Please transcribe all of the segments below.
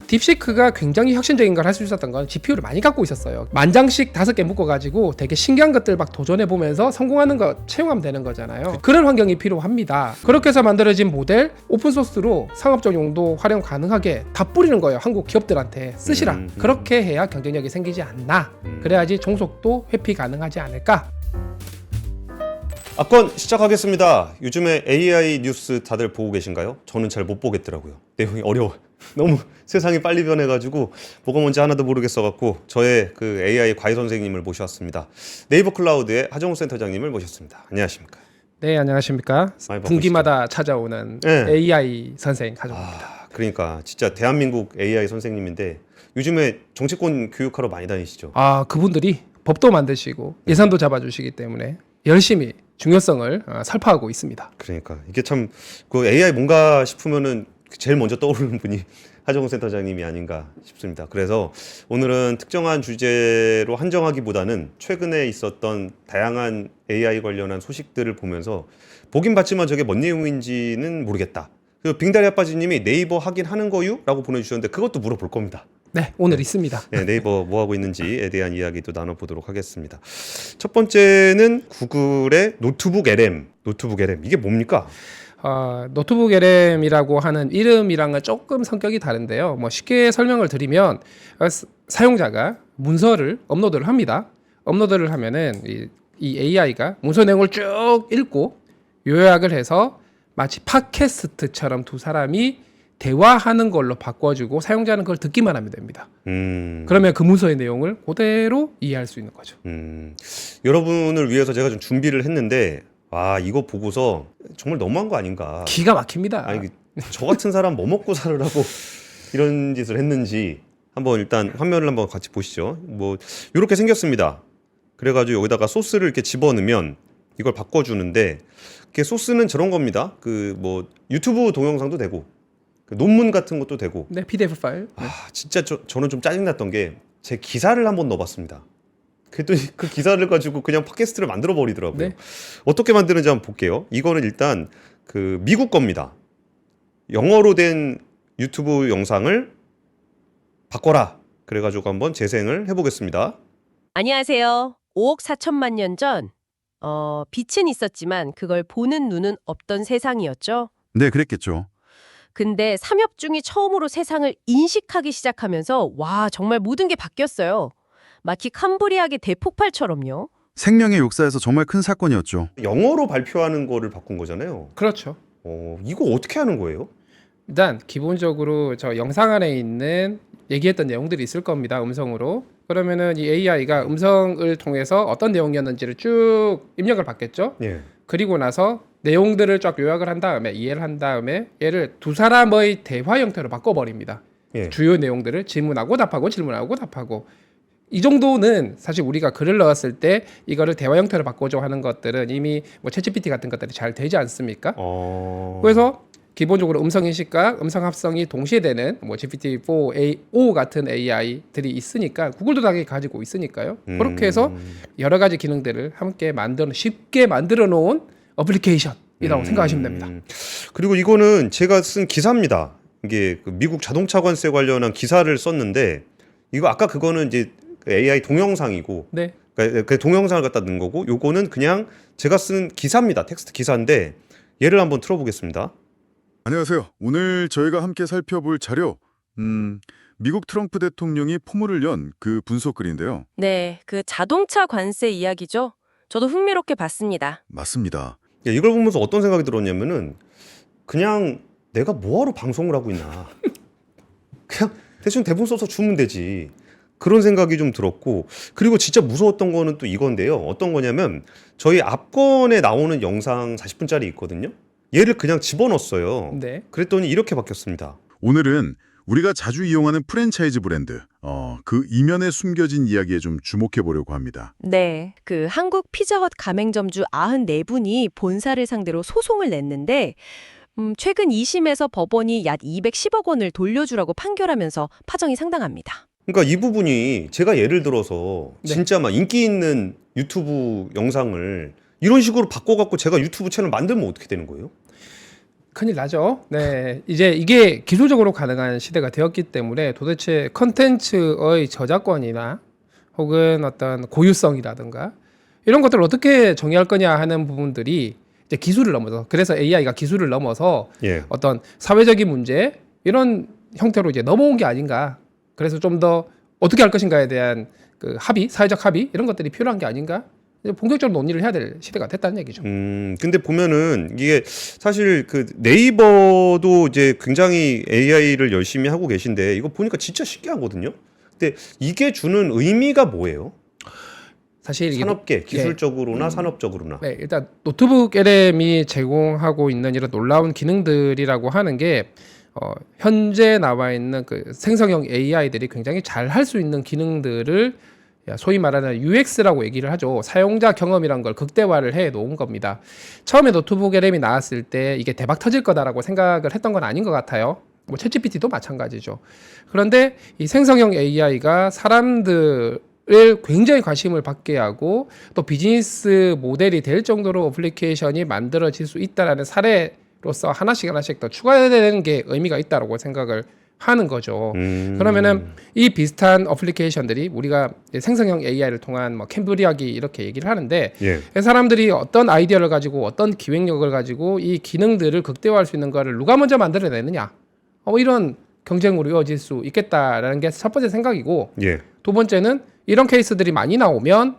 딥시크가 굉장히 혁신적인 걸 할 수 있었던 건 GPU를 많이 갖고 있었어요. 만장씩 5개 묶어가지고 되게 신기한 것들 막 도전해보면서 성공하는 거 채용하면 되는 거잖아요. 그런 환경이 필요합니다. 그렇게 해서 만들어진 모델 오픈소스로 상업적 용도 활용 가능하게 다 뿌리는 거예요. 한국 기업들한테 쓰시라. 그렇게 해야 경쟁력이 생기지 않나. 그래야지 종속도 회피 가능하지 않을까. 압권 시작하겠습니다. 요즘에 AI 뉴스 다들 보고 계신가요? 저는 잘 못 보겠더라고요. 내용이 어려워요. 너무 세상이 빨리 변해가지고 뭐가 뭔지 하나도 모르겠어갖고 저의 그 AI 과외 선생님을 모셔왔습니다. 네이버 클라우드의 하정우 센터장님을 모셨습니다. 안녕하십니까? 네, 안녕하십니까. 많이 분기마다 찾아오는 네. AI 선생 하정우입니다. 그러니까 진짜 대한민국 AI 선생님인데 요즘에 정치권 교육하러 많이 다니시죠? 그분들이 법도 만드시고 예산도 잡아주시기 때문에 열심히 중요성을 설파하고 있습니다. 그러니까 이게 참 그 AI 뭔가 싶으면은 제일 먼저 떠오르는 분이 하정우 센터장님이 아닌가 싶습니다. 그래서 오늘은 특정한 주제로 한정하기보다는 최근에 있었던 다양한 AI 관련한 소식들을 보면서 보긴 봤지만 저게 뭔 내용인지는 모르겠다. 그 빙다리 아빠지님이 네이버 하긴 하는 거유? 라고 보내주셨는데 그것도 물어볼 겁니다. 네, 오늘 있습니다. 네, 네이버 뭐 하고 있는지에 대한 이야기도 나눠보도록 하겠습니다. 첫 번째는 구글의 노트북 LM. 노트북 LM 이게 뭡니까? 노트북 LM이라고 하는 이름이랑은 조금 성격이 다른데요. 뭐 쉽게 설명을 드리면 사용자가 문서를 업로드를 합니다. 업로드를 하면은 이 AI가 문서 내용을 쭉 읽고 요약을 해서 마치 팟캐스트처럼 두 사람이 대화하는 걸로 바꿔주고 사용자는 그걸 듣기만 하면 됩니다. 그러면 그 문서의 내용을 그대로 이해할 수 있는 거죠. 여러분을 위해서 제가 좀 준비를 했는데 이거 보고서 정말 너무한 거 아닌가. 기가 막힙니다. 아니, 저 같은 사람 뭐 먹고 살으라고 이런 짓을 했는지 한번 일단 화면을 한번 같이 보시죠. 뭐 이렇게 생겼습니다. 그래가지고 여기다가 소스를 이렇게 집어넣으면 이걸 바꿔주는데 그 소스는 저런 겁니다. 그 뭐 유튜브 동영상도 되고 그 논문 같은 것도 되고. 네, PDF 파일. 네. 진짜 저는 좀 짜증났던 게 제 기사를 한번 넣어봤습니다. 그랬더니 그 기사를 가지고 그냥 팟캐스트를 만들어 버리더라고요. 네. 어떻게 만드는지 한번 볼게요. 이거는 일단 그 미국 겁니다. 영어로 된 유튜브 영상을 바꿔라. 그래가지고 한번 재생을 해보겠습니다. 안녕하세요. 5억 4천만 년 전, 빛은 있었지만 그걸 보는 눈은 없던 세상이었죠. 네, 그랬겠죠. 근데 삼엽중이 처음으로 세상을 인식하기 시작하면서 와, 정말 모든 게 바뀌었어요. 마치 캄브리아의 대폭발처럼요. 생명의 역사에서 정말 큰 사건이었죠. 영어로 발표하는 거를 바꾼 거잖아요. 그렇죠. 이거 어떻게 하는 거예요? 일단 기본적으로 저 영상 안에 있는 얘기했던 내용들이 있을 겁니다. 음성으로. 그러면은 이 AI가 음성을 통해서 어떤 내용이었는지를 쭉 입력을 받겠죠. 예. 그리고 나서 내용들을 쫙 요약을 한 다음에 이해를 한 다음에 얘를 두 사람의 대화 형태로 바꿔버립니다. 예. 주요 내용들을 질문하고 답하고 질문하고 답하고 이 정도는 사실 우리가 글을 넣었을 때 이거를 대화 형태로 바꿔줘 하는 것들은 이미 뭐 챗GPT 같은 것들이 잘 되지 않습니까? 그래서 기본적으로 음성 인식과 음성 합성이 동시에 되는 뭐 GPT-4o 같은 AI들이 있으니까 구글도 당연히 가지고 있으니까요. 그렇게 해서 여러 가지 기능들을 함께 쉽게 만들어 놓은 어플리케이션이라고 생각하시면 됩니다. 그리고 이거는 제가 쓴 기사입니다. 이게 그 미국 자동차 관세 관련한 기사를 썼는데 이거 아까 그거는 이제 AI 동영상이고 네. 그 동영상을 갖다 넣은 거고 요거는 그냥 제가 쓴 기사입니다. 텍스트 기사인데 얘를 한번 틀어보겠습니다. 안녕하세요. 오늘 저희가 함께 살펴볼 자료, 미국 트럼프 대통령이 포문을 연 그 분석글인데요. 네, 그 자동차 관세 이야기죠. 저도 흥미롭게 봤습니다. 맞습니다. 이걸 보면서 어떤 생각이 들었냐면은 그냥 내가 뭐하러 방송을 하고 있나. 그냥 대충 대본 써서 주면 되지. 그런 생각이 좀 들었고 그리고 진짜 무서웠던 거는 또 이건데요. 어떤 거냐면 저희 앞권에 나오는 영상 40분짜리 있거든요. 얘를 그냥 집어넣었어요. 네. 그랬더니 이렇게 바뀌었습니다. 오늘은 우리가 자주 이용하는 프랜차이즈 브랜드, 그 이면에 숨겨진 이야기에 좀 주목해 보려고 합니다. 네, 그 한국 피자헛 가맹점주 94분이 본사를 상대로 소송을 냈는데 최근 2심에서 법원이 약 210억 원을 돌려주라고 판결하면서 파정이 상당합니다. 그러니까 이 부분이 제가 예를 들어서 네. 진짜 막 인기 있는 유튜브 영상을 이런 식으로 바꿔갖고 제가 유튜브 채널 만들면 어떻게 되는 거예요? 큰일 나죠. 네, 이제 이게 기술적으로 가능한 시대가 되었기 때문에 도대체 컨텐츠의 저작권이나 혹은 어떤 고유성이라든가 이런 것들을 어떻게 정의할 거냐 하는 부분들이 이제 기술을 넘어서 그래서 AI가 기술을 넘어서 예. 어떤 사회적인 문제 이런 형태로 이제 넘어온 게 아닌가. 그래서 좀 더 어떻게 할 것인가에 대한 그 합의, 사회적 합의 이런 것들이 필요한 게 아닌가. 이제 본격적으로 논의를 해야 될 시대가 됐다는 얘기죠. 근데 보면은 이게 사실 그 네이버도 이제 굉장히 AI를 열심히 하고 계신데 이거 보니까 진짜 신기하거든요. 근데 이게 주는 의미가 뭐예요? 사실 이게 산업계, 기술적으로나 산업적으로나. 네, 일단 노트북 LM이 제공하고 있는 이런 놀라운 기능들이라고 하는 게 현재 나와 있는 그 생성형 AI들이 굉장히 잘 할 수 있는 기능들을 소위 말하는 UX라고 얘기를 하죠. 사용자 경험이란 걸 극대화를 해 놓은 겁니다. 처음에 노트북 LM이 나왔을 때 이게 대박 터질 거다라고 생각을 했던 건 아닌 것 같아요. 뭐 챗GPT도 마찬가지죠. 그런데 이 생성형 AI가 사람들을 굉장히 관심을 받게 하고 또 비즈니스 모델이 될 정도로 어플리케이션이 만들어질 수 있다라는 사례로서 하나씩 더 추가되는 게 의미가 있다고 생각을 하는 거죠. 그러면은 이 비슷한 어플리케이션들이 우리가 생성형 AI를 통한 뭐 캠브리아기 이렇게 얘기를 하는데 예. 사람들이 어떤 아이디어를 가지고 어떤 기획력을 가지고 이 기능들을 극대화할 수 있는 거를 누가 먼저 만들어내느냐 이런 경쟁으로 이어질 수 있겠다라는 게 첫 번째 생각이고 예. 두 번째는 이런 케이스들이 많이 나오면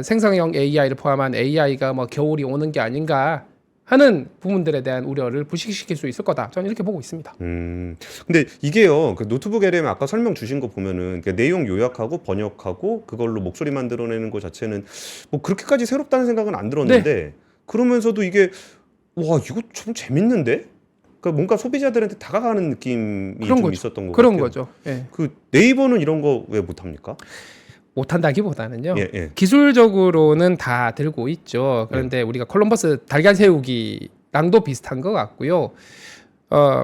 생성형 AI를 포함한 AI가 뭐 겨울이 오는 게 아닌가 하는 부분들에 대한 우려를 부식시킬 수 있을 거다. 저는 이렇게 보고 있습니다. 근데 이게요, 그 노트북 LM 아까 설명 주신 거 보면은 그러니까 내용 요약하고 번역하고 그걸로 목소리 만들어내는 거 자체는 뭐 그렇게까지 새롭다는 생각은 안 들었는데 그러면서도 이게 와 이거 좀 재밌는데? 그러니까 뭔가 소비자들한테 다가가는 느낌이 그런 좀 거죠. 있었던 것 그런 같아요. 거죠. 예. 그 네이버는 이런 거 왜 못합니까? 못한다기보다는요. 예, 예. 기술적으로는 다 들고 있죠. 그런데 우리가 콜럼버스 달걀 세우기랑도 비슷한 것 같고요.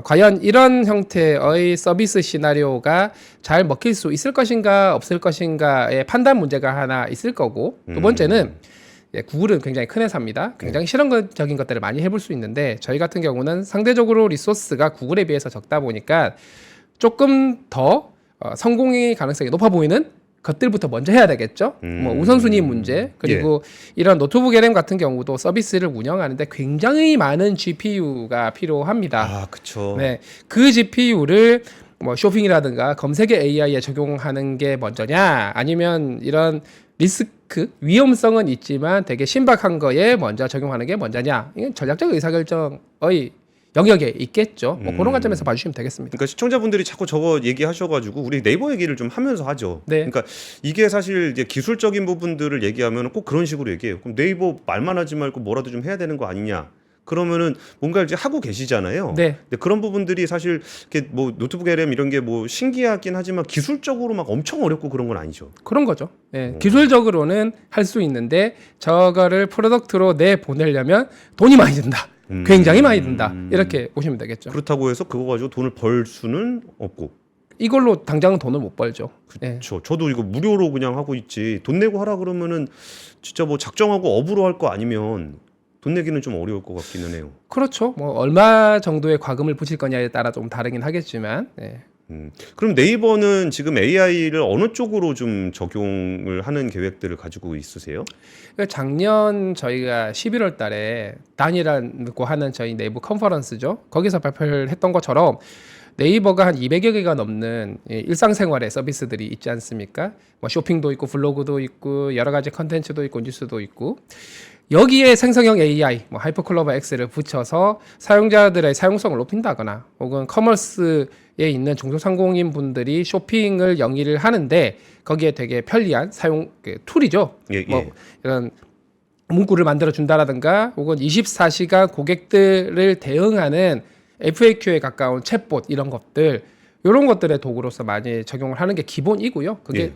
과연 이런 형태의 서비스 시나리오가 잘 먹힐 수 있을 것인가 없을 것인가의 판단 문제가 하나 있을 거고 두 번째는 구글은 굉장히 큰 회사입니다. 굉장히 실험적인 것들을 많이 해볼 수 있는데 저희 같은 경우는 상대적으로 리소스가 구글에 비해서 적다 보니까 조금 더 성공의 가능성이 높아 보이는 것들부터 먼저 해야 되겠죠. 뭐 우선순위 문제 그리고 이런 노트북 LM 같은 경우도 서비스를 운영하는데 굉장히 많은 GPU가 필요합니다. 아, 그렇죠. 네, 그 GPU를 뭐 쇼핑이라든가 검색의 AI에 적용하는 게 먼저냐, 아니면 이런 리스크 위험성은 있지만 되게 신박한 거에 먼저 적용하는 게 먼저냐, 이건 전략적 의사결정의 영역에 있겠죠. 뭐 그런 관점에서 봐주시면 되겠습니다. 그러니까 시청자분들이 자꾸 저거 얘기하셔가지고 우리 네이버 얘기를 좀 하면서 하죠. 네. 그러니까 이게 사실 이제 기술적인 부분들을 얘기하면 꼭 그런 식으로 얘기해요. 그럼 네이버 말만 하지 말고 뭐라도 좀 해야 되는 거 아니냐? 그러면은 뭔가 이제 하고 계시잖아요. 네. 근데 그런 부분들이 사실 이렇게 뭐 노트북 LM 이런 게 뭐 신기하긴 하지만 기술적으로 막 엄청 어렵고 그런 건 아니죠. 그런 거죠. 기술적으로는 할 수 있는데 저거를 프로덕트로 내 보내려면 돈이 많이 든다. 굉장히 많이 든다. 이렇게 보시면 되겠죠. 그렇다고 해서 그거 가지고 돈을 벌 수는 없고. 이걸로 당장은 돈을 못 벌죠. 그렇죠. 저도 이거 무료로 그냥 하고 있지. 돈 내고 하라 그러면은 진짜 뭐 작정하고 업으로 할 거 아니면 돈 내기는 좀 어려울 것 같기는 해요. 그렇죠. 뭐 얼마 정도의 과금을 붙일 거냐에 따라 좀 다르긴 하겠지만. 그럼 네이버는 지금 AI를 어느 쪽으로 좀 적용을 하는 계획들을 가지고 있으세요? 작년 저희가 11월 달에 단이라고 하는 저희 내부 컨퍼런스죠. 거기서 발표를 했던 것처럼 네이버가 한 200여 개가 넘는 일상생활의 서비스들이 있지 않습니까? 뭐 쇼핑도 있고 블로그도 있고 여러 가지 컨텐츠도 있고 뉴스도 있고 여기에 생성형 AI, 뭐 하이퍼클로버 X를 붙여서 사용자들의 사용성을 높인다거나 혹은 커머스에 있는 중소상공인 분들이 쇼핑을 영위를 하는데 거기에 되게 편리한 사용 툴이죠. 뭐 이런 문구를 만들어 준다라든가 혹은 24시간 고객들을 대응하는 FAQ에 가까운 챗봇 이런 것들 이런 것들의 도구로서 많이 적용을 하는 게 기본이고요. 그게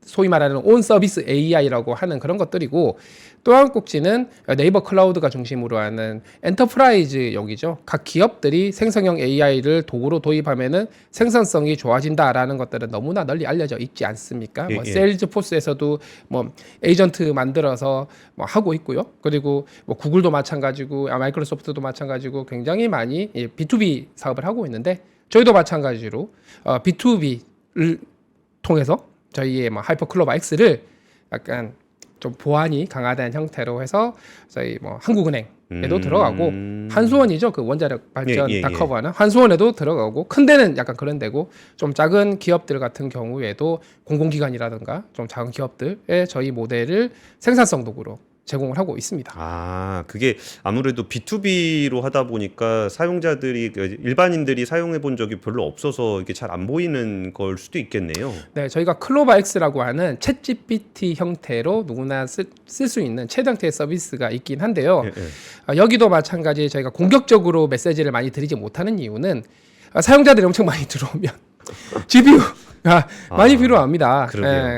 소위 말하는 온 서비스 AI라고 하는 그런 것들이고 또 한 꼭지는 네이버 클라우드가 중심으로 하는 엔터프라이즈용이죠. 각 기업들이 생성형 AI를 도구로 도입하면은 생산성이 좋아진다라는 것들은 너무나 널리 알려져 있지 않습니까? 뭐 세일즈포스에서도 뭐 에이전트 만들어서 뭐 하고 있고요. 그리고 뭐 구글도 마찬가지고 마이크로소프트도 마찬가지고 굉장히 많이 B2B 사업을 하고 있는데 저희도 마찬가지로 B2B를 통해서 저희의 뭐 하이퍼클로버 X를 약간 좀 보안이 강화된 형태로 해서 저희 뭐 한국은행에도 들어가고 한수원이죠. 그 원자력 발전 다 커버하는 한수원에도 들어가고 큰 데는 약간 그런 데고 좀 작은 기업들 같은 경우에도 공공기관이라든가 좀 작은 기업들의 저희 모델을 생산성 도구로 제공을 하고 있습니다. 아, 그게 아무래도 B2B로 하다 보니까 사용자들이 일반인들이 사용해 본 적이 별로 없어서 이게 잘 안 보이는 걸 수도 있겠네요. 네, 저희가 클로버 X라고 하는 챗GPT 형태로 누구나 쓸 수 있는 최대 형태의 서비스가 있긴 한데요. 여기도 마찬가지 저희가 공격적으로 메시지를 많이 드리지 못하는 이유는 사용자들이 엄청 많이 들어오면 GPU가 많이 필요합니다.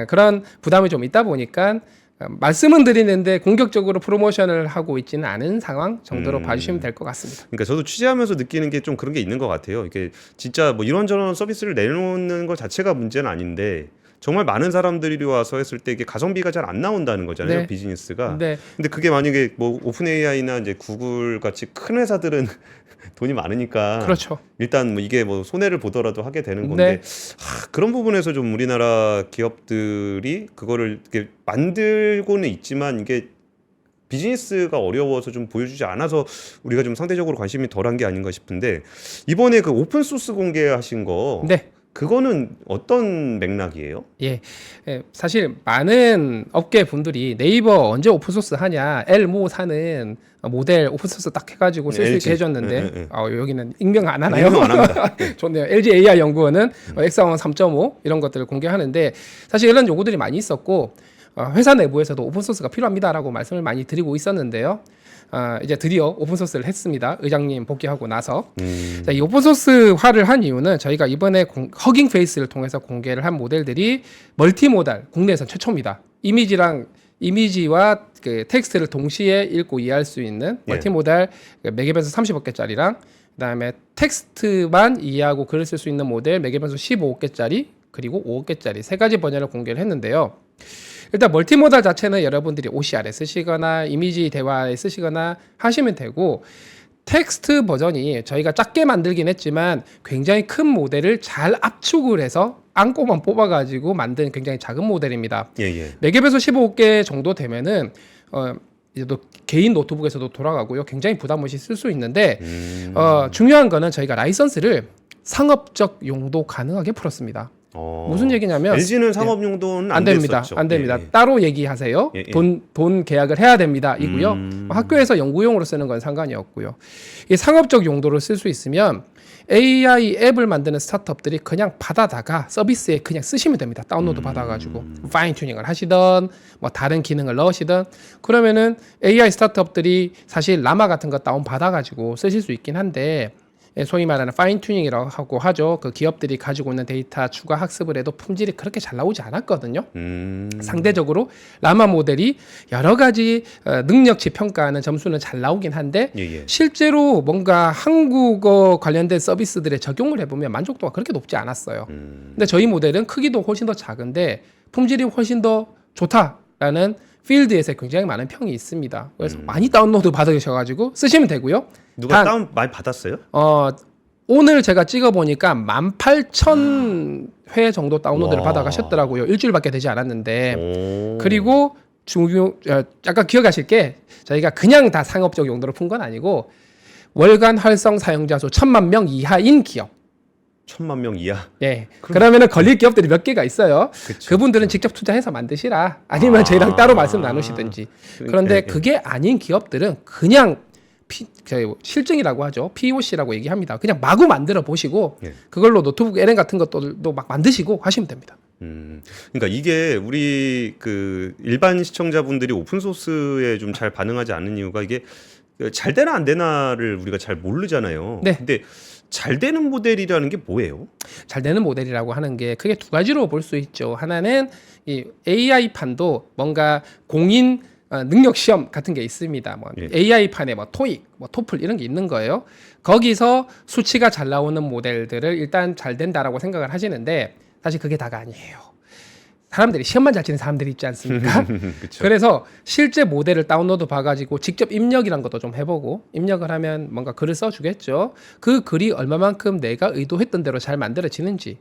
그런 부담이 좀 있다 보니까 말씀은 드리는데 공격적으로 프로모션을 하고 있지는 않은 상황 정도로 봐주시면 될 것 같습니다. 그러니까 저도 취재하면서 느끼는 게 좀 그런 게 있는 것 같아요. 이게 진짜 뭐 이런저런 서비스를 내놓는 것 자체가 문제는 아닌데 정말 많은 사람들이 와서 했을 때 이게 가성비가 잘 안 나온다는 거잖아요. 네. 비즈니스가. 네. 근데 그게 만약에 뭐 오픈 AI나 이제 구글 같이 큰 회사들은 돈이 많으니까 그렇죠. 일단 뭐 이게 뭐 손해를 보더라도 하게 되는 건데 그런 부분에서 좀 우리나라 기업들이 그거를 이렇게 만들고는 있지만 이게 비즈니스가 어려워서 좀 보여주지 않아서 우리가 좀 상대적으로 관심이 덜한 게 아닌가 싶은데 이번에 그 오픈 소스 공개하신 거 네. 그거는 어떤 맥락이에요? 예, 사실 많은 업계 분들이 네이버 언제 오픈소스 하냐, 엘모 사는 모델 오픈소스 딱 해가지고 쓸 수 있게 해줬는데 여기는 익명 안 하나요? 익명 안 합니다. 좋네요. LG AI 연구원은 엑사원 3.5 이런 것들을 공개하는데 사실 이런 요구들이 많이 있었고 회사 내부에서도 오픈소스가 필요합니다라고 말씀을 많이 드리고 있었는데요. 이제 드디어 오픈소스를 했습니다. 의장님 복귀하고 나서. 자, 이 오픈소스화를 한 이유는 저희가 이번에 허깅 페이스를 통해서 공개를 한 모델들이 멀티모달, 국내에선 최초입니다. 이미지와 그 텍스트를 동시에 읽고 이해할 수 있는 멀티모달 매개변수 30개짜리랑 그다음에 텍스트만 이해하고 글을 쓸 수 있는 모델 매개변수 15개짜리 그리고 5개짜리 세 가지 버전을 공개를 했는데요. 일단 멀티모달 자체는 여러분들이 OCR에 쓰시거나 이미지 대화에 쓰시거나 하시면 되고 텍스트 버전이 저희가 작게 만들긴 했지만 굉장히 큰 모델을 잘 압축을 해서 안고만 뽑아가지고 만든 굉장히 작은 모델입니다. 매개변수 15개 정도 되면은 이제 또 개인 노트북에서도 돌아가고요. 굉장히 부담 없이 쓸 수 있는데 중요한 거는 저희가 라이선스를 상업적 용도 가능하게 풀었습니다. 무슨 얘기냐면 LG는 상업 용도는 안 됩니다. 안 됩니다. 따로 얘기하세요. 돈 계약을 해야 됩니다. 이고요. 학교에서 연구용으로 쓰는 건 상관이 없고요. 이 상업적 용도로 쓸 수 있으면 AI 앱을 만드는 스타트업들이 그냥 받아다가 서비스에 그냥 쓰시면 됩니다. 다운로드 받아가지고 파인 튜닝을 하시던 뭐 다른 기능을 넣으시던 그러면은 AI 스타트업들이 사실 라마 같은 거 다운 받아가지고 쓰실 수 있긴 한데 소위 말하는 파인 튜닝이라고 하죠. 그 기업들이 가지고 있는 데이터 추가 학습을 해도 품질이 그렇게 잘 나오지 않았거든요. 상대적으로 라마 모델이 여러 가지 능력치 평가하는 점수는 잘 나오긴 한데 실제로 뭔가 한국어 관련된 서비스들에 적용을 해보면 만족도가 그렇게 높지 않았어요. 근데 저희 모델은 크기도 훨씬 더 작은데 품질이 훨씬 더 좋다라는 필드에서 굉장히 많은 평이 있습니다. 그래서 많이 다운로드 받으셔가지고 쓰시면 되고요. 누가 다운 많이 받았어요? 오늘 제가 찍어보니까 18,000회 정도 다운로드를 받아가셨더라고요. 일주일밖에 되지 않았는데. 그리고 약간 기억하실 게 저희가 그냥 다 상업적 용도로 푼 건 아니고 월간 활성 사용자 수 1,000만 명 이하인 기업. 1,000만 명 이하. 네. 그러면은 걸릴 기업들이 몇 개가 있어요. 그분들은 직접 투자해서 만드시라. 아니면 저희랑 따로 말씀 나누시든지. 그런데 그게 아닌 기업들은 그냥 실증이라고 하죠. POC라고 얘기합니다. 그냥 마구 만들어 보시고 그걸로 노트북 LN 같은 것들도 막 만드시고 하시면 됩니다. 그러니까 이게 우리 그 일반 시청자분들이 오픈 소스에 좀 잘 반응하지 않는 이유가 이게 잘 되나 안 되나를 우리가 잘 모르잖아요. 네. 근데 잘 되는 모델이라는 게 뭐예요? 잘 되는 모델이라고 하는 게 크게 두 가지로 볼 수 있죠. 하나는 이 AI 판도 뭔가 공인 능력 시험 같은 게 있습니다. 뭐 예. AI 판에 뭐 토익, 뭐 토플 이런 게 있는 거예요. 거기서 수치가 잘 나오는 모델들을 일단 잘 된다라고 생각을 하시는데 사실 그게 다가 아니에요. 사람들이 시험만 잘 치는 사람들이 있지 않습니까? 그쵸. 그래서 실제 모델을 다운로드 봐가지고 직접 입력이란 것도 좀 해보고 입력을 하면 뭔가 글을 써주겠죠. 그 글이 얼마만큼 내가 의도했던 대로 잘 만들어지는지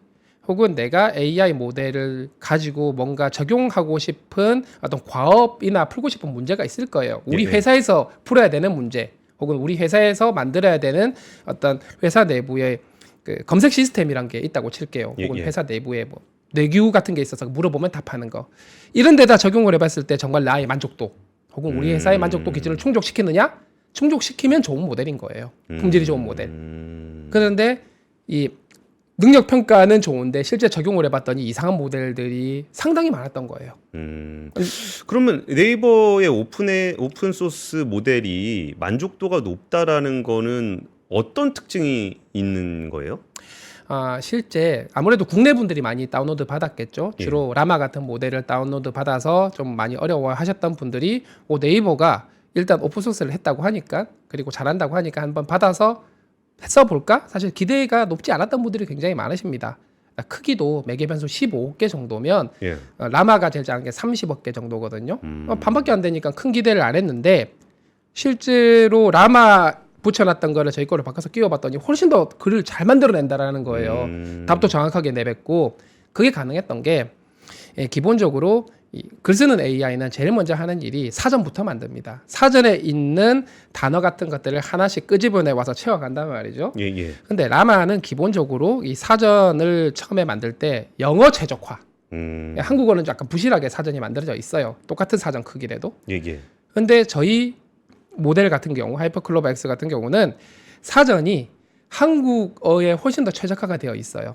혹은 내가 AI 모델을 가지고 뭔가 적용하고 싶은 어떤 과업이나 풀고 싶은 문제가 있을 거예요. 우리 예, 예. 회사에서 풀어야 되는 문제 혹은 우리 회사에서 만들어야 되는 어떤 회사 내부의 그 검색 시스템이란 게 있다고 칠게요. 예, 혹은 예. 회사 내부에 뭐 뇌규 같은 게 있어서 물어보면 답하는 거 이런 데다 적용을 해봤을 때 정말 나의 만족도 혹은 우리 회사의 만족도 기준을 충족시키느냐? 충족시키면 좋은 모델인 거예요. 품질이 좋은 모델. 그런데 이 능력 평가는 좋은데 실제 적용을 해봤더니 이상한 모델들이 상당히 많았던 거예요. 그러면 네이버의 오픈 소스 모델이 만족도가 높다라는 거는 어떤 특징이 있는 거예요? 실제 아무래도 국내 분들이 많이 다운로드 받았겠죠. 주로 라마 같은 모델을 다운로드 받아서 좀 많이 어려워하셨던 분들이 네이버가 일단 오픈소스를 했다고 하니까 그리고 잘한다고 하니까 한번 받아서 써볼까? 사실 기대가 높지 않았던 분들이 굉장히 많으십니다. 크기도 매개 변수 15개 정도면 예. 라마가 제일 작은 게 30억 개 정도거든요. 반밖에 안 되니까 큰 기대를 안 했는데 실제로 라마 붙여놨던 거를 저희 거를 바꿔서 끼워봤더니 훨씬 더 글을 잘 만들어낸다라는 거예요. 답도 정확하게 내뱉고 그게 가능했던 게 기본적으로 글 쓰는 AI는 제일 먼저 하는 일이 사전부터 만듭니다. 사전에 있는 단어 같은 것들을 하나씩 끄집어내 와서 채워간단 말이죠. 예, 예. 근데 라마는 기본적으로 이 사전을 처음에 만들 때 영어 최적화. 한국어는 약간 부실하게 사전이 만들어져 있어요. 똑같은 사전 크기라도. 예, 예. 근데 저희 모델 같은 경우 하이퍼클로버 X 같은 경우는 사전이 한국어에 훨씬 더 최적화가 되어 있어요.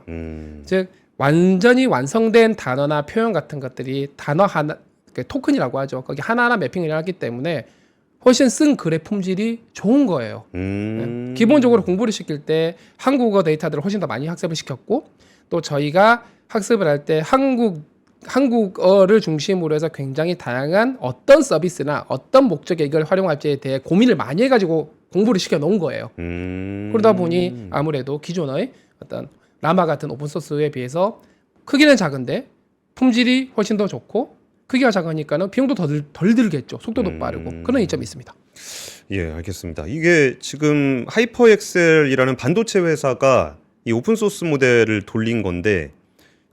즉 완전히 완성된 단어나 표현 같은 것들이 단어 하나 토큰이라고 하죠. 거기 하나하나 매핑을 하기 때문에 훨씬 쓴 글의 품질이 좋은 거예요. 기본적으로 공부를 시킬 때 한국어 데이터들을 훨씬 더 많이 학습을 시켰고 또 저희가 학습을 할 때 한국어를 중심으로 해서 굉장히 다양한 어떤 서비스나 어떤 목적에 이걸 활용할지에 대해 고민을 많이 해가지고 공부를 시켜 놓은 거예요. 그러다 보니 아무래도 기존의 어떤 라마 같은 오픈소스에 비해서 크기는 작은데 품질이 훨씬 더 좋고 크기가 작으니까는 비용도 덜 들겠죠. 속도도 빠르고 그런 이점이 있습니다. 예, 알겠습니다. 이게 지금 하이퍼엑셀이라는 반도체 회사가 이 오픈 소스 모델을 돌린 건데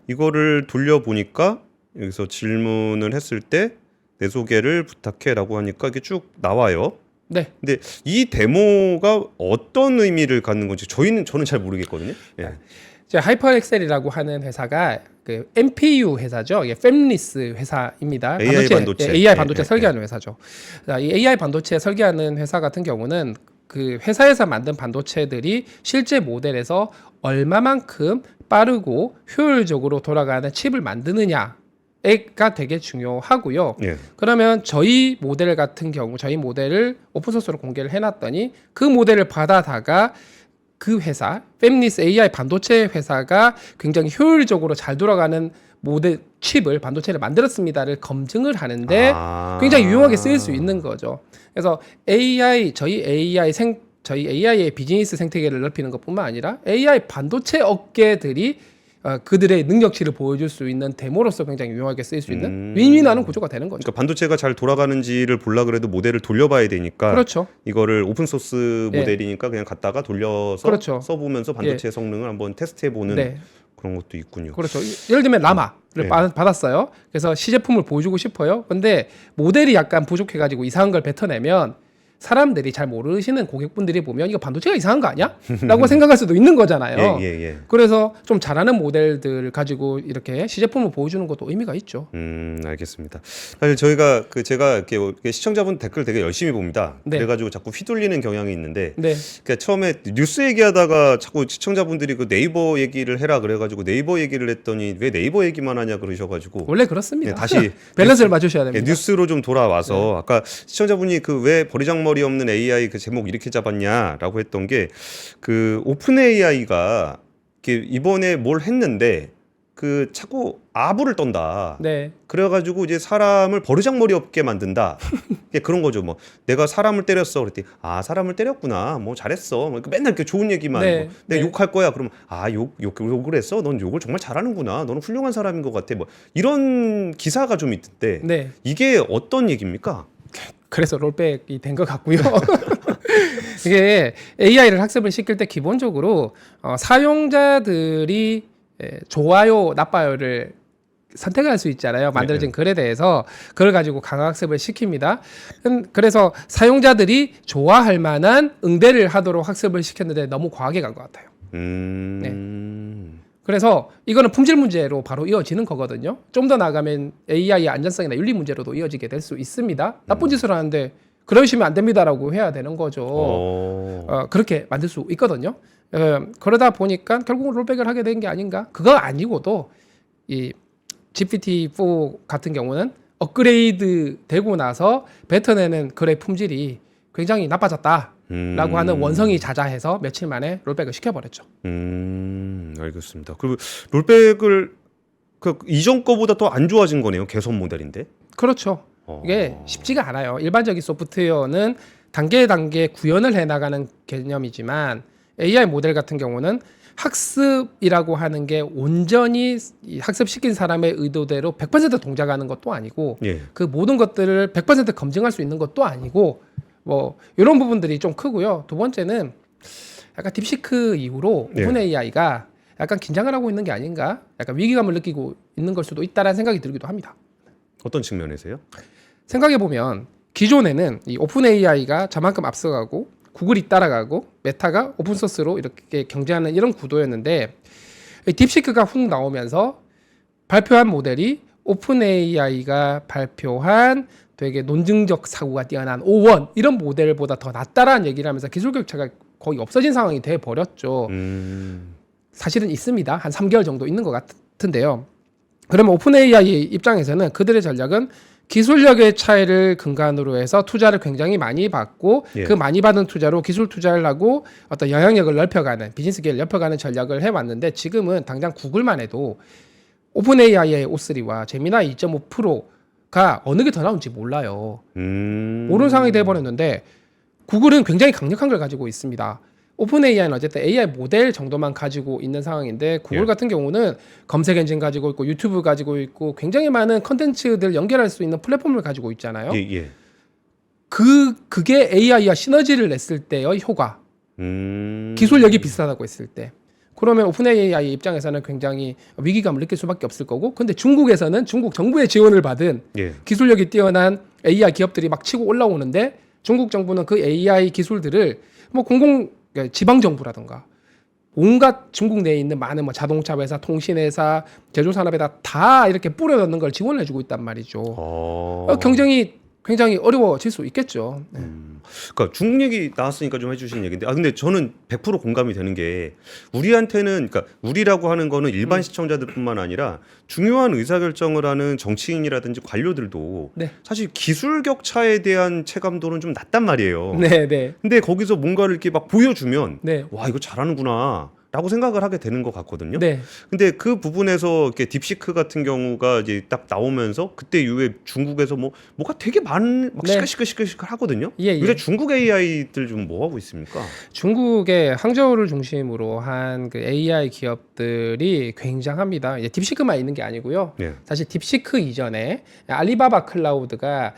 이거를 돌려보니까 여기서 질문을 했을 때 내 소개를 부탁해라고 하니까 이게 쭉 나와요. 네. 근데 이 데모가 어떤 의미를 갖는 건지 저는 잘 모르겠거든요. 예. 하이퍼엑셀이라고 하는 회사가 그 MPU 회사죠. 이게 팹리스 회사입니다. AI 반도체. AI 반도체 예, 설계하는 회사죠. 이 AI 반도체 설계하는 회사 같은 경우는 그 회사에서 만든 반도체들이 실제 모델에서 얼마만큼 빠르고 효율적으로 돌아가는 칩을 만드느냐가 되게 중요하고요. 예. 그러면 저희 모델 같은 경우 저희 모델을 오픈소스로 공개를 해놨더니 그 모델을 받아다가 그 회사, 팹리스 AI 반도체 회사가 굉장히 효율적으로 잘 돌아가는 모델 칩을 반도체를 만들었습니다를 검증을 하는데 굉장히 유용하게 쓰일 수 있는 거죠. 그래서 저희 AI의 비즈니스 생태계를 넓히는 것뿐만 아니라 AI 반도체 업계들이 그들의 능력치를 보여줄 수 있는 데모로서 굉장히 유용하게 쓰일 수 있는 윈윈하는 구조가 되는 거죠. 그러니까 반도체가 잘 돌아가는지를 보려 그래도 모델을 돌려봐야 되니까 그렇죠. 이거를 오픈 소스 모델이니까 그냥 갖다가 돌려서 그렇죠. 써보면서 반도체 성능을 한번 테스트해보는 네. 그런 것도 있군요. 그렇죠. 예를 들면 라마를 받았어요. 그래서 시제품을 보여주고 싶어요. 근데 모델이 약간 부족해가지고 이상한 걸 뱉어내면 사람들이 잘 모르시는 고객분들이 보면 이거 반도체가 이상한 거 아니야? 라고 생각할 수도 있는 거잖아요. 예. 그래서 좀 잘하는 모델들 가지고 이렇게 시제품을 보여주는 것도 의미가 있죠. 알겠습니다. 사실 제가 이렇게 시청자분 댓글 되게 열심히 봅니다. 네. 그래가지고 자꾸 휘둘리는 경향이 있는데 네. 그러니까 처음에 뉴스 얘기하다가 자꾸 시청자분들이 그 네이버 얘기를 해라 그래가지고 네이버 얘기를 했더니 왜 네이버 얘기만 하냐 그러셔가지고 원래 그렇습니다. 다시 밸런스를 맞추셔야 됩니다. 뉴스로 좀 돌아와서 아까 시청자분이 그 왜 버리장머리 버르장머리 없는 AI 그 제목 이렇게 잡았냐라고 했던 게 그 오픈 AI가 이번에 뭘 했는데 그 자꾸 아부를 떤다. 네. 그래가지고 이제 사람을 버르장머리 없게 만든다. 그런 거죠. 뭐 내가 사람을 때렸어. 그랬더니 아 사람을 때렸구나. 뭐 잘했어. 뭐 맨날 이렇게 좋은 얘기만. 네. 뭐 내가 네. 욕할 거야. 그러면 아 욕을 했어. 넌 욕을 정말 잘하는구나. 너는 훌륭한 사람인 것 같아. 뭐 이런 기사가 좀 있던데 네. 이게 어떤 얘기입니까? 그래서 롤백이 된 것 같고요. 이게 AI를 학습을 시킬 때 기본적으로 사용자들이 좋아요, 나빠요를 선택할 수 있잖아요. 만들어진 글에 대해서 그걸 가지고 강화학습을 시킵니다. 그래서 사용자들이 좋아할 만한 응대를 하도록 학습을 시켰는데 너무 과하게 간 것 같아요. 그래서 이거는 품질 문제로 바로 이어지는 거거든요. 좀 더 나가면 AI의 안전성이나 윤리 문제로도 이어지게 될 수 있습니다. 나쁜 짓을 하는데 그러시면 안 됩니다라고 해야 되는 거죠. 그렇게 만들 수 있거든요. 그러다 보니까 결국은 롤백을 하게 된 게 아닌가? 그거 아니고도 이 GPT-4 같은 경우는 업그레이드 되고 나서 뱉어내는 글의 품질이 굉장히 나빠졌다라고 하는 원성이 자자해서 며칠 만에 롤백을 시켜버렸죠. 알겠습니다. 그리고 롤백을 이전 거보다 더 안 좋아진 거네요. 개선 모델인데. 그렇죠. 이게 쉽지가 않아요. 일반적인 소프트웨어는 단계 구현을 해나가는 개념이지만 AI 모델 같은 경우는 학습이라고 하는 게 온전히 학습시킨 사람의 의도대로 100% 동작하는 것도 아니고 예. 그 모든 것들을 100% 검증할 수 있는 것도 아니고 뭐 이런 부분들이 좀 크고요. 두 번째는 약간 딥시크 이후로 예. 오픈 AI가 약간 긴장을 하고 있는 게 아닌가? 약간 위기감을 느끼고 있는 걸 수도 있다라는 생각이 들기도 합니다. 어떤 측면에서요? 생각해 보면 기존에는 이 오픈 AI가 저만큼 앞서가고 구글이 따라가고 메타가 오픈 소스로 이렇게 경쟁하는 이런 구도였는데 딥시크가 훅 나오면서 발표한 모델이 오픈 AI가 발표한 되게 논증적 사고가 뛰어난 O1 이런 모델보다 더 낫다라는 얘기를 하면서 기술 격차가 거의 없어진 상황이 돼 버렸죠. 사실은 있습니다. 한 3개월 정도 있는 것 같은데요. 그러면 오픈 AI 입장에서는 그들의 전략은 기술력의 차이를 근간으로 해서 투자를 굉장히 많이 받고 예. 그 많이 받은 투자로 기술 투자를 하고 어떤 영향력을 넓혀가는 비즈니스 기회를 넓혀가는 전략을 해왔는데 지금은 당장 구글만 해도 오픈 AI의 O3와 제미나이 2.5 프로가 어느 게 더 나온지 몰라요. 모르는 상황이 돼버렸는데 구글은 굉장히 강력한 걸 가지고 있습니다. 오픈 AI는 어쨌든 AI 모델 정도만 가지고 있는 상황인데 구글 예. 같은 경우는 검색 엔진 가지고 있고 유튜브 가지고 있고 굉장히 많은 컨텐츠들 연결할 수 있는 플랫폼을 가지고 있잖아요. 예. 그게 AI와 시너지를 냈을 때의 효과, 기술력이 비슷하다고 했을 때. 그러면 오픈 AI 입장에서는 굉장히 위기감을 느낄 수밖에 없을 거고, 근데 중국에서는 중국 정부의 지원을 받은 예. 기술력이 뛰어난 AI 기업들이 막 치고 올라오는데 중국 정부는 그 AI 기술들을 뭐 지방 정부라든가 온갖 중국 내에 있는 많은 뭐 자동차 회사, 통신 회사, 제조 산업에다 다 이렇게 뿌려 넣는 걸 지원해 주고 있단 말이죠. 경쟁이 굉장히 어려워질 수 있겠죠. 네. 그러니까 중국 얘기 나왔으니까 좀 해주신 얘기인데, 근데 저는 100% 공감이 되는 게 우리한테는, 그러니까 우리라고 하는 거는 일반 시청자들뿐만 아니라 중요한 의사결정을 하는 정치인이라든지 관료들도 네. 사실 기술 격차에 대한 체감도는 좀 낮단 말이에요. 네, 네. 근데 거기서 뭔가를 이렇게 막 보여주면 네. 와 이거 잘하는구나 라고 생각을 하게 되는 것 같거든요. 네. 근데 그 부분에서 이렇게 딥시크 같은 경우가 이제 딱 나오면서 그때 이후에 중국에서 뭐가 되게 막 네. 시끌시끌 하거든요. 예, 예. 요새 중국 AI들 좀 뭐 하고 있습니까? 중국의 항저우를 중심으로 한 그 AI 기업들이 굉장합니다. 이제 딥시크만 있는 게 아니고요. 네. 사실 딥시크 이전에 알리바바 클라우드가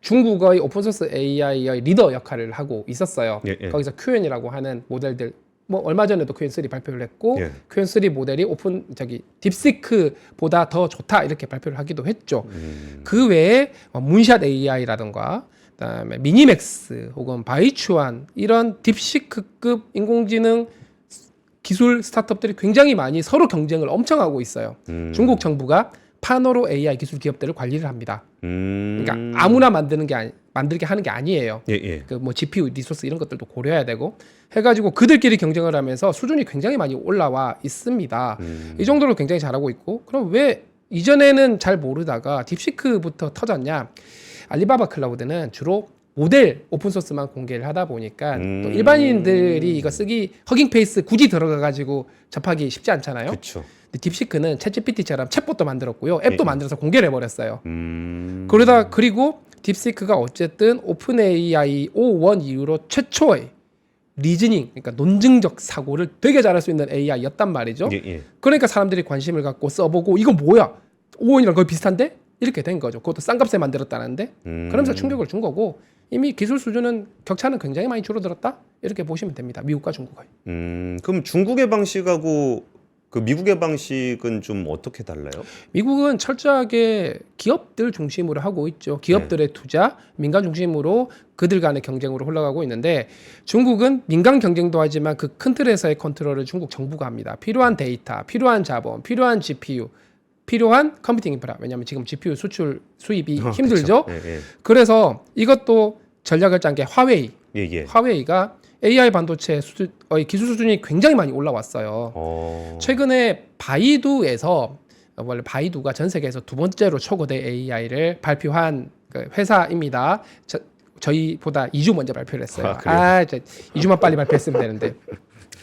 중국의 오픈소스 AI의 리더 역할을 하고 있었어요. 예, 예. 거기서 QN이라고 하는 모델들 뭐 얼마 전에도 QN3 발표를 했고 예. QN3 모델이 딥시크보다 더 좋다 이렇게 발표를 하기도 했죠. 그 외에 문샷 AI라든가 그다음에 미니맥스 혹은 바이추안 이런 딥시크급 인공지능 기술 스타트업들이 굉장히 많이 서로 경쟁을 엄청 하고 있어요. 중국 정부가 파노로 AI 기술 기업들을 관리를 합니다. 그러니까 아무나 만들게 하는 게 아니에요. 예. 그 뭐 GPU 리소스 이런 것들도 고려해야 되고 해가지고 그들끼리 경쟁을 하면서 수준이 굉장히 많이 올라와 있습니다. 이 정도로 굉장히 잘하고 있고, 그럼 왜 이전에는 잘 모르다가 딥시크부터 터졌냐? 알리바바 클라우드는 주로 모델 오픈소스만 공개를 하다 보니까 또 일반인들이 이거 쓰기 허깅페이스 굳이 들어가가지고 접하기 쉽지 않잖아요. 그렇죠. 근데 딥시크는 챗GPT처럼 챗봇도 만들었고요. 앱도 만들어서 공개를 해버렸어요. 그러다 그리고 딥시크가 어쨌든 오픈 AI O1 이후로 최초의 리즈닝, 그러니까 논증적 사고를 되게 잘할 수 있는 AI였단 말이죠. 예. 그러니까 사람들이 관심을 갖고 써보고 이거 뭐야? O1이랑 거의 비슷한데? 이렇게 된 거죠. 그것도 싼 값에 만들었다는데 그러면서 충격을 준 거고 이미 기술 수준은 격차는 굉장히 많이 줄어들었다? 이렇게 보시면 됩니다. 미국과 중국의. 그럼 중국의 방식하고 그 미국의 방식은 좀 어떻게 달라요? 미국은 철저하게 기업들 중심으로 하고 있죠. 기업들의 투자, 민간 중심으로 그들 간의 경쟁으로 흘러가고 있는데 중국은 민간 경쟁도 하지만 그 큰 틀에서의 컨트롤을 중국 정부가 합니다. 필요한 데이터, 필요한 자본, 필요한 GPU, 필요한 컴퓨팅 인프라. 왜냐하면 지금 GPU 수출 수입이 힘들죠. 예. 그래서 이것도 전략을 짠 게 화웨이. 예. 화웨이가 AI 반도체 기술 수준이 굉장히 많이 올라왔어요. 최근에 바이두에서 원래 바이두가 전 세계에서 두 번째로 초거대 AI를 발표한 그 회사입니다. 저희보다 2주 먼저 발표를 했어요. 그래요? 2주만 빨리 발표했으면 되는데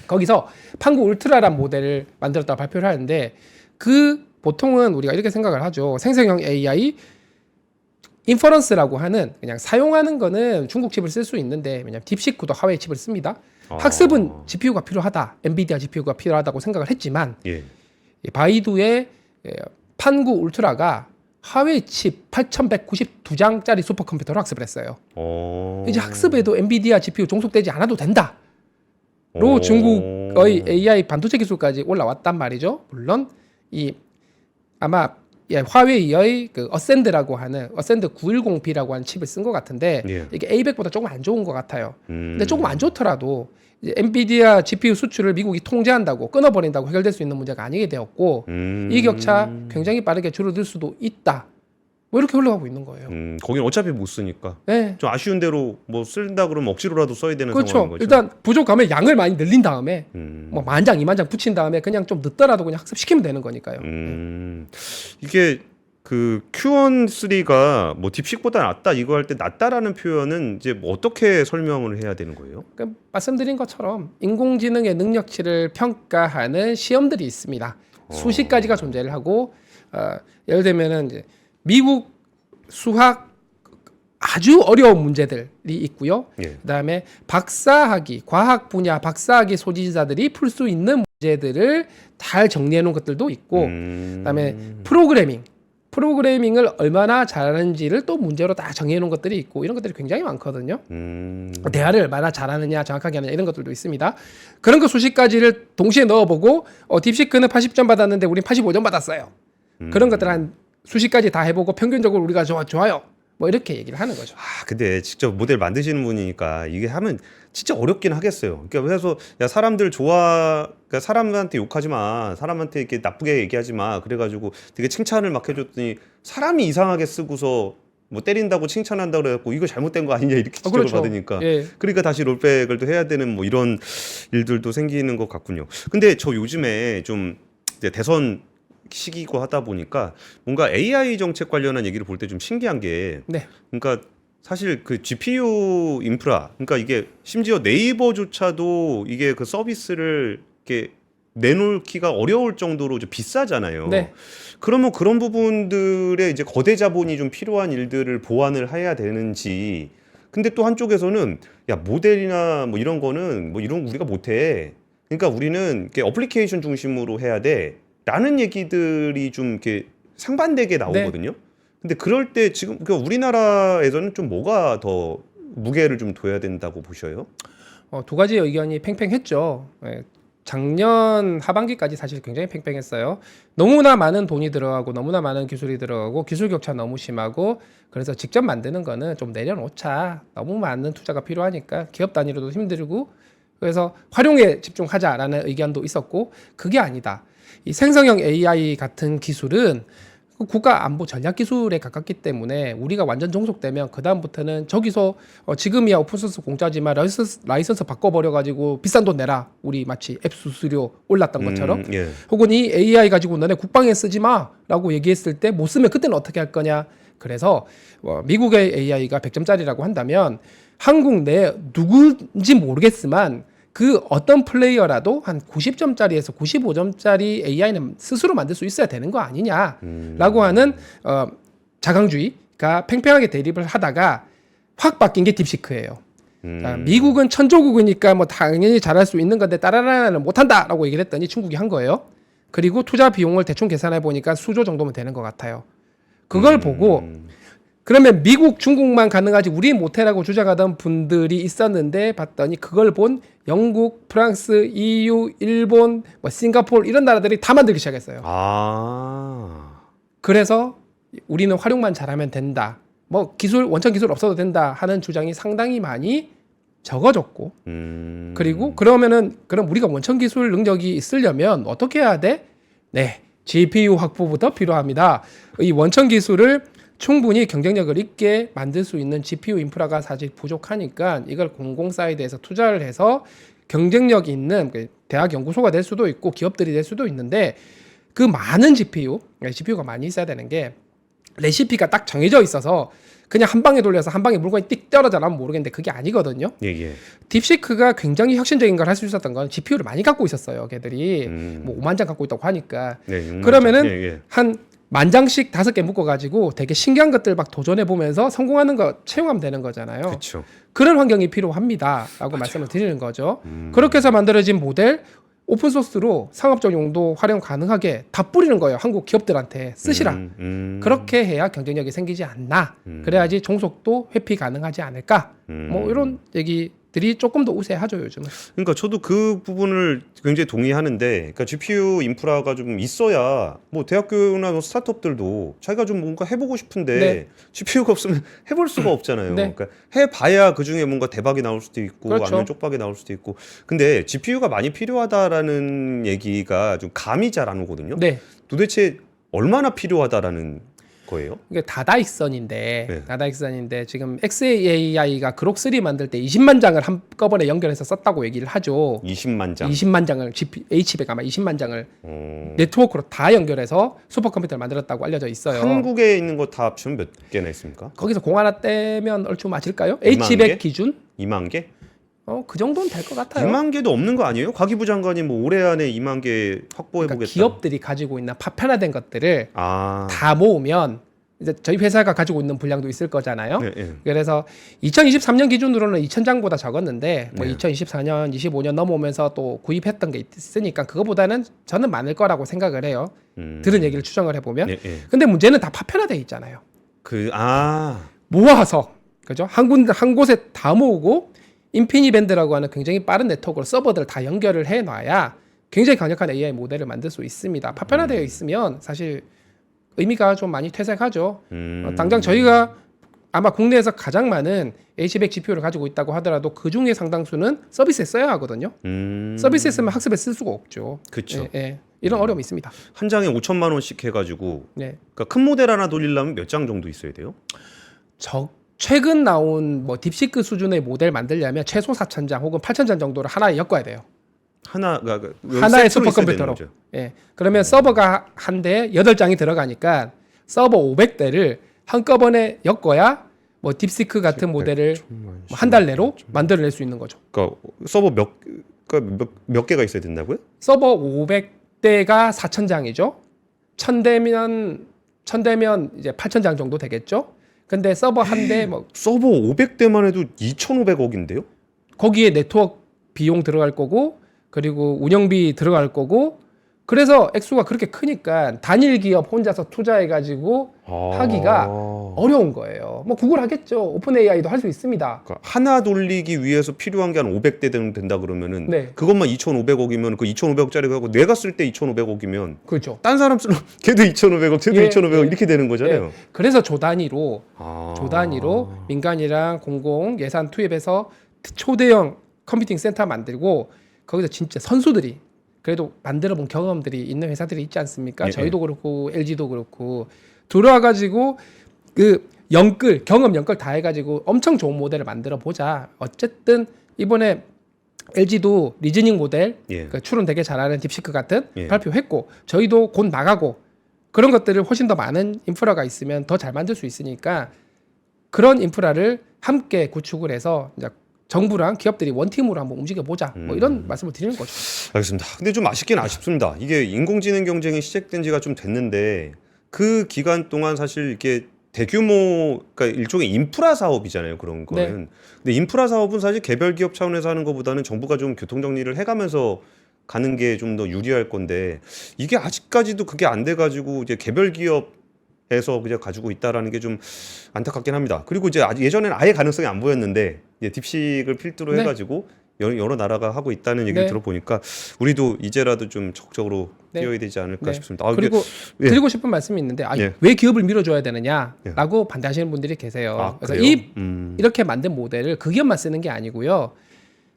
거기서 판구 울트라란 모델을 만들었다고 발표를 하는데 그 보통은 우리가 이렇게 생각을 하죠. 생성형 AI 인퍼런스라고 하는 그냥 사용하는 거는 중국 칩을 쓸 수 있는데 왜냐하면 딥시크도 하웨이 칩을 씁니다. 학습은 GPU가 필요하다. 엔비디아 GPU가 필요하다고 생각을 했지만 예. 바이두의 판구 울트라가 하웨이 칩 8192장짜리 슈퍼컴퓨터로 학습을 했어요. 이제 학습에도 엔비디아 GPU 종속되지 않아도 된다. 로 중국의 AI 반도체 기술까지 올라왔단 말이죠. 물론 이 아마 화웨이의 그 어센드라고 하는 어센드 910B라고 하는 칩을 쓴 것 같은데 이게 A100보다 조금 안 좋은 것 같아요. 근데 조금 안 좋더라도 이제 엔비디아 GPU 수출을 미국이 통제한다고 끊어버린다고 해결될 수 있는 문제가 아니게 되었고 이 격차 굉장히 빠르게 줄어들 수도 있다. 뭐 이렇게 흘러가고 있는 거예요. 거긴 어차피 못 쓰니까. 네. 좀 아쉬운 대로 뭐 쓴다 그러면 억지로라도 써야 되는 그렇죠. 상황인 거죠. 일단 부족하면 양을 많이 늘린 다음에 뭐 10,000장, 20,000장 붙인 다음에 그냥 좀 늦더라도 그냥 학습시키면 되는 거니까요. 이게 그 Q1-3가 뭐 딥식보다 낫다 이거 할 때 낫다라는 표현은 이제 뭐 어떻게 설명을 해야 되는 거예요? 그러니까 말씀드린 것처럼 인공지능의 능력치를 평가하는 시험들이 있습니다. 수십 가지가 존재를 하고 예를 들면은 이제 미국 수학 아주 어려운 문제들이 있고요. 그다음에 박사학위, 과학 분야 박사학위 소지자들이 풀 수 있는 문제들을 잘 정리해 놓은 것들도 있고 그다음에 프로그래밍을 얼마나 잘하는지를 또 문제로 다 정해 놓은 것들이 있고 이런 것들이 굉장히 많거든요. 대화를 얼마나 잘하느냐 정확하게 하느냐 이런 것들도 있습니다. 그런 거 수십 가지를 동시에 넣어보고 딥시크는 80점 받았는데 우린 85점 받았어요. 그런 것들 한 수십 가지 다 해보고 평균적으로 우리가 좋아요. 뭐 이렇게 얘기를 하는 거죠. 근데 직접 모델 만드시는 분이니까 이게 하면 진짜 어렵긴 하겠어요. 그러니까 그래서 야 사람들 그러니까 사람한테 욕하지 마, 사람한테 이렇게 나쁘게 얘기하지 마. 그래가지고 되게 칭찬을 막 해줬더니 사람이 이상하게 쓰고서 뭐 때린다고 칭찬한다고 그래갖고 이거 잘못된 거 아니냐 이렇게 지적을 그렇죠. 받으니까 예. 그러니까 다시 롤백을 또 해야 되는 뭐 이런 일들도 생기는 것 같군요. 근데 저 요즘에 좀 이제 대선 시기고 하다 보니까 뭔가 AI 정책 관련한 얘기를 볼 때 좀 신기한 게 네. 그러니까 사실 그 GPU 인프라 그러니까 이게 심지어 네이버조차도 이게 그 서비스를 이렇게 내놓기가 어려울 정도로 좀 비싸잖아요. 네. 그러면 그런 부분들에 이제 거대 자본이 좀 필요한 일들을 보완을 해야 되는지 근데 또 한쪽에서는 야 모델이나 뭐 이런 거는 뭐 이런 거 우리가 못해. 그러니까 우리는 이렇게 어플리케이션 중심으로 해야 돼. 라는 얘기들이 좀 이렇게 상반되게 나오거든요. 근데 그럴 때 지금 그러니까 우리나라에서는 좀 뭐가 더 무게를 좀 둬야 된다고 보셔요? 두 가지 의견이 팽팽했죠. 작년 하반기까지 사실 굉장히 팽팽했어요. 너무나 많은 돈이 들어가고 너무나 많은 기술이 들어가고 기술 격차 너무 심하고 그래서 직접 만드는 거는 좀 내려놓자. 너무 많은 투자가 필요하니까 기업 단위로도 힘들고 그래서 활용에 집중하자라는 의견도 있었고 그게 아니다. 이 생성형 AI 같은 기술은 국가 안보 전략 기술에 가깝기 때문에 우리가 완전 종속되면 그 다음부터는 저기서 지금이야 오픈소스 공짜지만 라이선스 바꿔버려가지고 비싼 돈 내라. 우리 마치 앱 수수료 올랐던 것처럼 혹은 이 AI 가지고 너네 국방에 쓰지 마라고 얘기했을 때 못 쓰면 그때는 어떻게 할 거냐. 그래서 미국의 AI가 100점짜리라고 한다면 한국 내 누구인지 모르겠지만 그 어떤 플레이어라도 한 90점짜리에서 95점짜리 AI는 스스로 만들 수 있어야 되는 거 아니냐라고 하는 자강주의가 팽팽하게 대립을 하다가 확 바뀐 게 딥시크예요. 자, 미국은 천조국이니까 뭐 당연히 잘할 수 있는 건데 따라라는 못한다라고 얘기를 했더니 중국이 한 거예요. 그리고 투자 비용을 대충 계산해 보니까 수조 정도면 되는 것 같아요. 그걸 보고 그러면 미국, 중국만 가능하지 우리 못해라고 주장하던 분들이 있었는데 봤더니 그걸 본 영국, 프랑스, EU, 일본, 뭐 싱가포르 이런 나라들이 다 만들기 시작했어요. 그래서 우리는 활용만 잘하면 된다. 뭐 기술, 원천 기술 없어도 된다 하는 주장이 상당히 많이 적어졌고 그리고 그럼 우리가 원천 기술 능력이 있으려면 어떻게 해야 돼? 네, GPU 확보부터 필요합니다. 이 원천 기술을 충분히 경쟁력을 있게 만들 수 있는 GPU 인프라가 사실 부족하니까 이걸 공공 사이드에서 투자를 해서 경쟁력 있는 대학 연구소가 될 수도 있고 기업들이 될 수도 있는데 그 많은 GPU가 많이 있어야 되는 게 레시피가 딱 정해져 있어서 그냥 한 방에 돌려서 한 방에 물건이 띡 떨어져 나면 모르겠는데 그게 아니거든요. 예. 딥시크가 굉장히 혁신적인 걸 할 수 있었던 건 GPU를 많이 갖고 있었어요. 걔들이 뭐 5만 장 갖고 있다고 하니까 그러면은 한 10,000장씩 5개 묶어가지고 되게 신기한 것들 막 도전해 보면서 성공하는 거 채용하면 되는 거잖아요. 그렇죠. 그런 환경이 필요합니다라고 말씀을 드리는 거죠. 그렇게 해서 만들어진 모델 오픈소스로 상업적 용도 활용 가능하게 다 뿌리는 거예요. 한국 기업들한테 쓰시라. 그렇게 해야 경쟁력이 생기지 않나. 그래야지 종속도 회피 가능하지 않을까. 뭐 이런 얘기들이 조금 더 우세하죠 요즘은. 그러니까 저도 그 부분을 굉장히 동의하는데, 그러니까 GPU 인프라가 좀 있어야 뭐 대학교나 뭐 스타트업들도 자기가 좀 뭔가 해보고 싶은데 네. GPU가 없으면 해볼 수가 없잖아요. 네. 그러니까 해봐야 그 중에 뭔가 대박이 나올 수도 있고 그렇죠. 아니면 쪽박이 나올 수도 있고. 근데 GPU가 많이 필요하다라는 얘기가 좀 감이 잘 안 오거든요. 네. 도대체 얼마나 필요하다라는 거예요? 이게 다다익선인데 지금 XAI가 그록3 만들 때 20만 장을 한꺼번에 연결해서 썼다고 얘기를 하죠. 20만 장. 20만 장을 H100 아마 20만 장을 네트워크로 다 연결해서 슈퍼컴퓨터를 만들었다고 알려져 있어요. 한국에 있는 거 다 합치면 몇 개나 있습니까? 거기서 공 하나 떼면 얼추 맞을까요? 2만 H100 개? 기준? 2만 개? 그 정도는 될 것 같아요. 2만 개도 없는 거 아니에요? 가기부 장관이 뭐 올해 안에 2만 개 확보해 그러니까 보겠다. 기업들이 가지고 있는 파편화된 것들을 아. 다 모으면 이제 저희 회사가 가지고 있는 분량도 있을 거잖아요. 네. 그래서 2023년 기준으로는 2,000장보다 적었는데 뭐 네. 2024년, 25년 넘어오면서 또 구입했던 게 있으니까 그거보다는 저는 많을 거라고 생각을 해요. 들은 얘기를 추정을 해보면. 네. 근데 문제는 다 파편화돼 있잖아요. 모아서 그죠? 한 곳에 다 모으고 인피니밴드라고 하는 굉장히 빠른 네트워크로 서버들을 다 연결을 해놔야 굉장히 강력한 AI 모델을 만들 수 있습니다. 파편화되어 있으면 사실 의미가 좀 많이 퇴색하죠. 당장 저희가 아마 국내에서 가장 많은 H100 GPU를 가지고 있다고 하더라도 그 중에 상당수는 서비스에 써야 하거든요. 서비스에 쓰면 학습에 쓸 수가 없죠. 그렇죠. 이런 어려움이 있습니다. 한 장에 5천만 원씩 해가지고. 네. 그러니까 큰 모델 하나 돌리려면 몇 장 정도 있어야 돼요? 최근 나온 뭐 딥시크 수준의 모델 만들려면 최소 4,000장 혹은 8,000장 정도를 하나에 엮어야 돼요. 하나의 하나의 슈퍼컴퓨터로. 예. 그러면 서버가 한 대에 8장이 들어가니까 서버 500대를 한꺼번에 엮어야 뭐 딥시크 같은 모델을 한 달 내로 만들어낼 수 있는 거죠. 그러니까 서버 몇 개가 있어야 된다고요? 서버 500대가 4,000장이죠. 1,000대면 이제 8,000장 정도 되겠죠. 근데 서버 한 대 뭐 서버 500대만 해도 2,500억인데요? 거기에 네트워크 비용 들어갈 거고 그리고 운영비 들어갈 거고 그래서 액수가 그렇게 크니까 단일 기업 혼자서 투자해가지고 하기가 어려운 거예요. 뭐 구글 하겠죠. 오픈 AI도 할 수 있습니다. 그러니까 하나 돌리기 위해서 필요한 게 한 500대 된다 그러면은 네. 그것만 2,500억이면 그 2,500억짜리 하고 내가 쓸 때 2,500억이면 그렇죠. 딴 사람 쓰면 걔도 2,500억, 쟤도 예, 2,500억 예. 이렇게 되는 거잖아요. 예. 그래서 조단위로 조 민간이랑 공공 예산 투입해서 초대형 컴퓨팅 센터 만들고 거기서 진짜 선수들이 그래도 만들어 본 경험들이 있는 회사들이 있지 않습니까? 예, 저희도 그렇고 LG도 그렇고 들어와 가지고 그 경험 연끌 다 해가지고 엄청 좋은 모델을 만들어 보자. 어쨌든 이번에 LG도 리즈닝 모델 예. 추론 되게 잘하는 딥시크 같은 예. 발표했고 저희도 곧 나가고 그런 것들을 훨씬 더 많은 인프라가 있으면 더 잘 만들 수 있으니까 그런 인프라를 함께 구축을 해서 이제 정부랑 기업들이 원팀으로 한번 움직여 보자. 뭐 이런 말씀을 드리는 거죠. 알겠습니다. 근데 좀 아쉽긴 아쉽습니다. 이게 인공지능 경쟁이 시작된 지가 좀 됐는데 그 기간 동안 사실 이게 대규모, 그러니까 일종의 인프라 사업이잖아요. 그런 거는. 근데 인프라 사업은 사실 개별 기업 차원에서 하는 것보다는 정부가 좀 교통 정리를 해가면서 가는 게 좀 더 유리할 건데 이게 아직까지도 그게 안 돼가지고 이제 개별 기업에서 그냥 가지고 있다라는 게 좀 안타깝긴 합니다. 그리고 이제 예전에는 아예 가능성이 안 보였는데 이제 딥식을 필두로 네. 해가지고 여러 나라가 하고 있다는 얘기를 네. 들어보니까 우리도 이제라도 좀 적극적으로 네. 뛰어야 되지 않을까 네. 싶습니다. 아, 그리고 예. 드리고 싶은 말씀이 있는데 예. 왜 기업을 밀어줘야 되느냐라고 반대하시는 분들이 계세요. 아, 그래서 그래요? 이렇게 만든 모델을 그 기업만 쓰는 게 아니고요.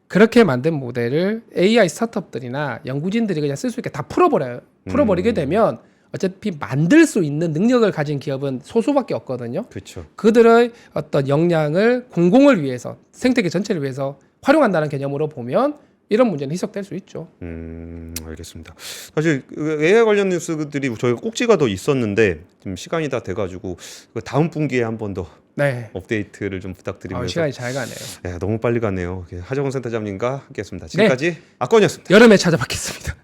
그렇게 만든 모델을 AI 스타트업들이나 연구진들이 그냥 쓸 수 있게 다 풀어버려요. 풀어버리게 되면 어차피 만들 수 있는 능력을 가진 기업은 소수밖에 없거든요. 그렇죠. 그들의 어떤 역량을 공공을 위해서 생태계 전체를 위해서 활용한다는 개념으로 보면 이런 문제는 희석될 수 있죠. 알겠습니다. 사실 그 AI 관련 뉴스들이 저희가 꼭지가 더 있었는데 지금 시간이 다 돼가지고 그 다음 분기에 한 번 더 네. 업데이트를 좀 부탁드리면서 시간이 잘 가네요. 야, 너무 빨리 가네요. 하정우 센터장님과 함께했습니다. 지금까지 악건이었습니다. 여름에 찾아뵙겠습니다.